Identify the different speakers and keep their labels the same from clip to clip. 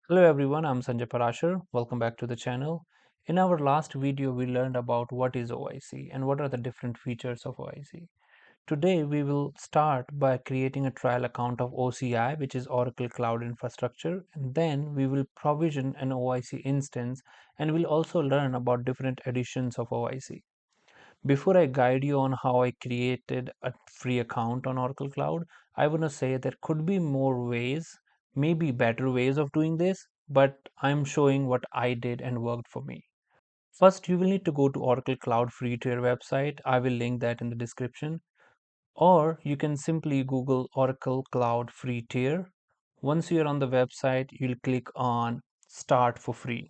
Speaker 1: Hello everyone, I'm Sanjay Parashar. Welcome back to the channel. In our last video, we learned about what is OIC and what are the different features of OIC. Today, we will start by creating a trial account of OCI, which is Oracle Cloud Infrastructure, and then we will provision an OIC instance and we'll also learn about different editions of OIC. Before I guide you on how I created a free account on Oracle Cloud, I want to say there could be more ways, maybe better ways of doing this, but I'm showing what I did and worked for me. First, you will need to go to Oracle Cloud free tier website. I will link that in the description. Or you can simply Google Oracle Cloud free tier. Once you're on the website, you'll click on Start for free.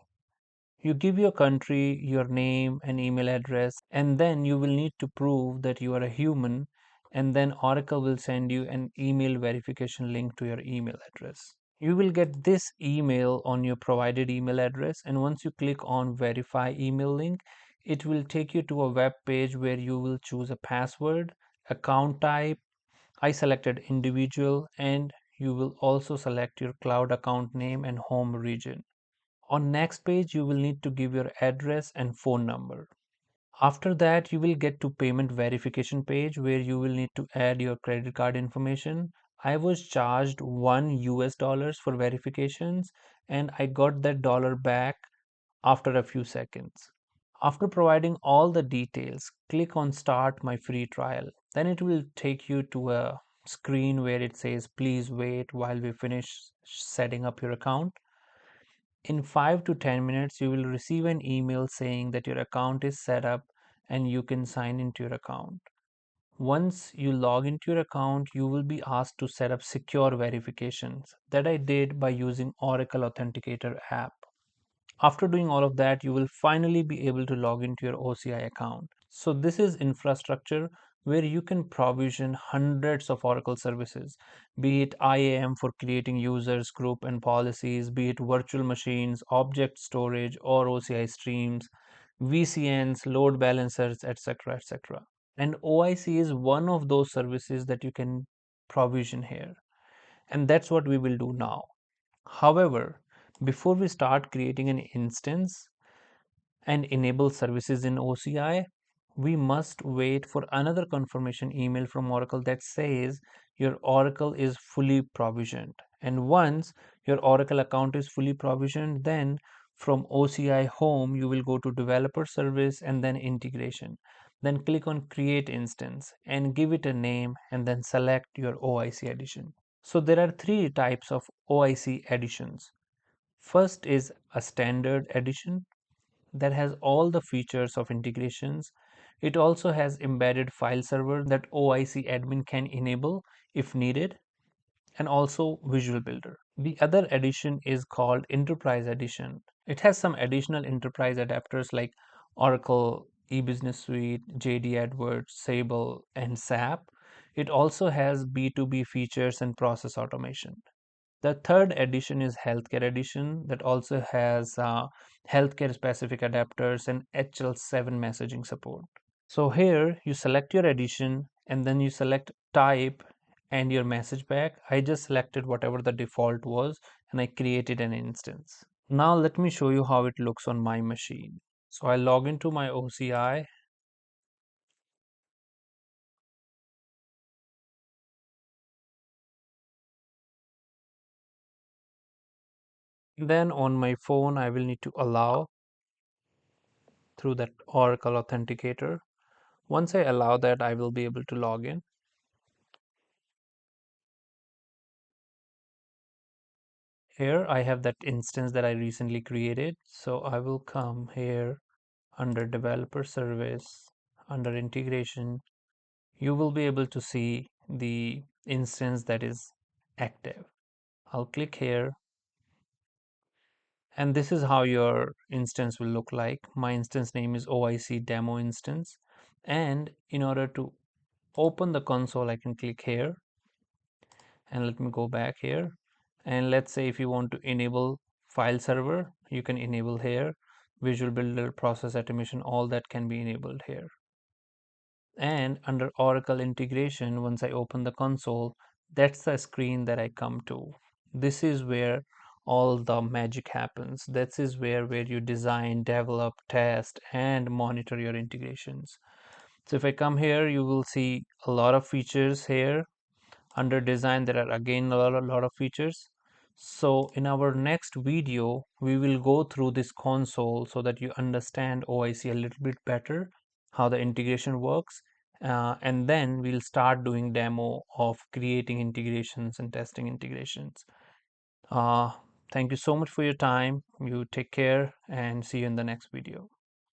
Speaker 1: You give your country, your name and email address, and then you will need to prove that you are a human, and then Oracle will send you an email verification link to your email address. You will get this email on your provided email address, and once you click on verify email link, it will take you to a web page where you will choose a password, account type. I selected individual, and you will also select your cloud account name and home region. On next page, you will need to give your address and phone number. After that, you will get to payment verification page where you will need to add your credit card information. I was charged $1 for verifications and I got that dollar back after a few seconds. After providing all the details, click on start my free trial. Then it will take you to a screen where it says please wait while we finish setting up your account. In 5 to 10 minutes, you will receive an email saying that your account is set up and you can sign into your account. Once you log into your account, you will be asked to set up secure verifications. That I did by using Oracle Authenticator app. After doing all of that, you will finally be able to log into your OCI account. So this is infrastructure where you can provision hundreds of Oracle services, be it IAM for creating users, group and policies, be it virtual machines, object storage or OCI streams, VCNs, load balancers, etc., etc. And OIC is one of those services that you can provision here. And that's what we will do now. However, before we start creating an instance and enable services in OCI, we must wait for another confirmation email from Oracle that says your Oracle is fully provisioned. And once your Oracle account is fully provisioned, then from OCI Home, you will go to Developer Service and then Integration. Then click on Create Instance and give it a name and then select your OIC edition. So there are three types of OIC editions. First is a standard edition that has all the features of integrations. It also has embedded file server that OIC admin can enable if needed, and also Visual Builder. The other edition is called Enterprise Edition. It has some additional enterprise adapters like Oracle eBusiness Suite, JD AdWords, Sable, and SAP. It also has B2B features and process automation. The third edition is Healthcare Edition that also has healthcare specific adapters and HL7 messaging support. So here you select your edition and then you select type and your message back. I just selected whatever the default was and I created an instance. Now let me show you how it looks on my machine. So I log into my OCI. Then on my phone, I will need to allow through that Oracle Authenticator. Once I allow that, I will be able to log in. Here I have that instance that I recently created. So I will come here under developer service, under integration. You will be able to see the instance that is active. I'll click here and this is how your instance will look like. My instance name is OIC demo instance. And in order to open the console, I can click here and let me go back here. And let's say if you want to enable file server, you can enable here. Visual Builder, process automation, all that can be enabled here. And under Oracle integration, once I open the console, that's the screen that I come to. This is where all the magic happens. This is where you design, develop, test, and monitor your integrations. So if I come here, you will see a lot of features here. Under design, there are again a lot of features. So in our next video, we will go through this console so that you understand OIC a little bit better, how the integration works, and then we'll start doing demo of creating integrations and testing integrations. Uh, Thank you so much for your time. You take care and see you in the next video.